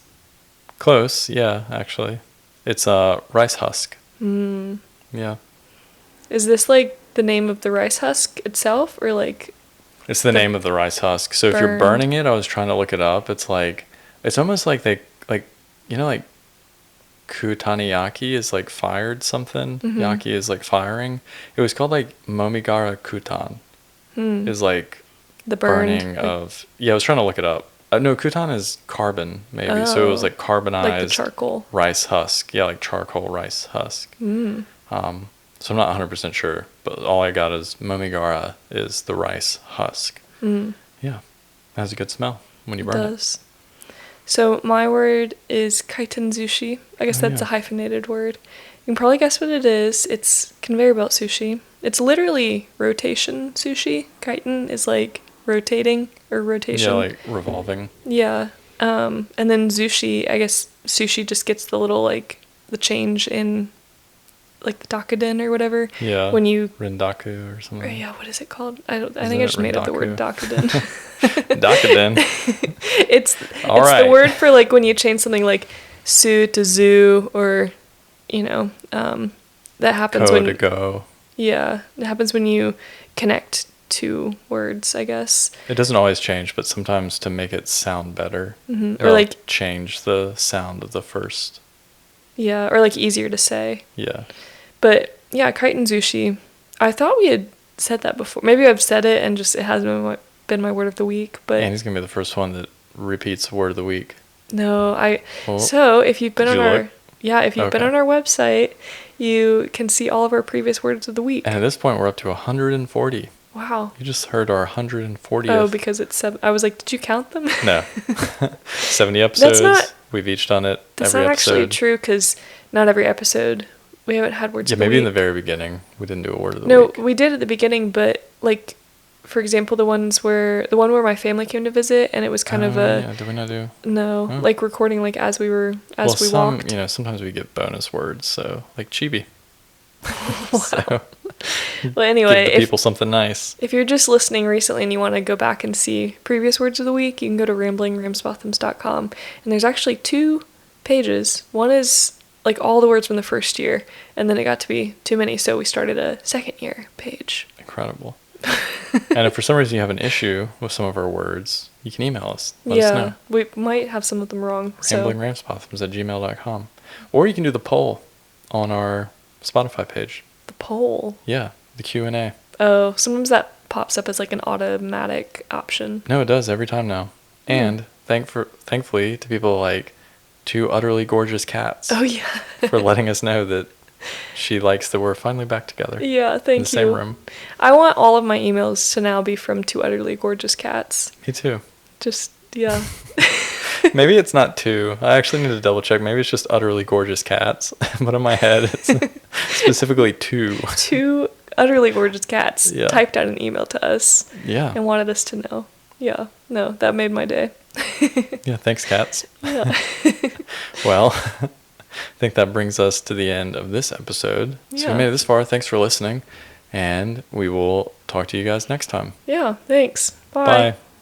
Close, yeah, actually. It's a rice husk. Yeah. Is this like the name of the rice husk itself, or like? It's the name of the rice husk. So if you're burning it, I was trying to look it up. It's like, it's almost like they, like, you know, like kutaniyaki is like fired something. Yaki is like firing. It was called like momigara kutan. Is like the burning of. Yeah, I was trying to look it up. No, kutan is carbon, maybe. Oh, so it was like carbonized like the charcoal rice husk. Yeah, like charcoal rice husk. So I'm not 100% sure, but all I got is momigara is the rice husk. Yeah, it has a good smell when you burn it. Does. So my word is kaiten sushi. I guess that's a hyphenated word. You can probably guess what it is. It's conveyor belt sushi. It's literally rotation sushi. Kaiten is like rotating or rotation. Yeah, like revolving. Yeah. And then sushi, I guess sushi just gets the little like the change in like the dakuden or whatever. Yeah. When you Rendaku or something. Or yeah, what is it called? I think I just made up the word dakuden. Dakuden. It's the word for like when you change something like su to zu, or you know, that happens to go. Yeah, it happens when you connect two words, I guess. It doesn't always change, but sometimes to make it sound better, or like change the sound of the first. Yeah, or like easier to say. Yeah. But yeah, kaiten sushi. I thought we had said that before. Maybe I've said it and just it hasn't been my word of the week. But Annie's gonna be the first one that repeats word of the week. No, so if you've been on our been on our website, you can see all of our previous words of the week. And at this point, we're up to 140. Wow. You just heard our 140th. Oh, because it's 7. I was like, did you count them? No. 70 episodes. We've each done it. That's every not episode. Actually true, because not every episode we haven't had words of the week. Yeah, maybe in the very beginning we didn't do a word of the week. No, we did at the beginning, but like, for example, the one where my family came to visit, and it was kind of a. Yeah, did we not do? No, like recording like as we walked. You know, sometimes we get bonus words, so like chibi. Wow. So, well, anyway, give the people something nice. If you're just listening recently and you want to go back and see previous words of the week, you can go to ramblingramsbothams.com, and there's actually 2 pages. One is like all the words from the first year, and then it got to be too many, so we started a second year page. Incredible. And if for some reason you have an issue with some of our words, you can email us. Let us know. We might have some of them wrong. ramblingramsbothams@gmail.com. Or you can do the poll on our Spotify page. The poll. Yeah, the Q&A. Oh, sometimes that pops up as like an automatic option. No, it does every time now. And thankfully to people like Two Utterly Gorgeous Cats. Oh, yeah. For letting us know that she likes that we're finally back together. Yeah, thank you. In the same room. I want all of my emails to now be from Two Utterly Gorgeous Cats. Me too. Just, yeah. Maybe it's not two. I actually need to double check. Maybe it's just Utterly Gorgeous Cats. But in my head, it's specifically two. Two Utterly Gorgeous Cats typed out an email to us. Yeah. And wanted us to know. Yeah. No, that made my day. Yeah, thanks, cats. Yeah. Well, I think that brings us to the end of this episode. So we made it this far. Thanks for listening. And we will talk to you guys next time. Yeah, thanks. Bye. Bye.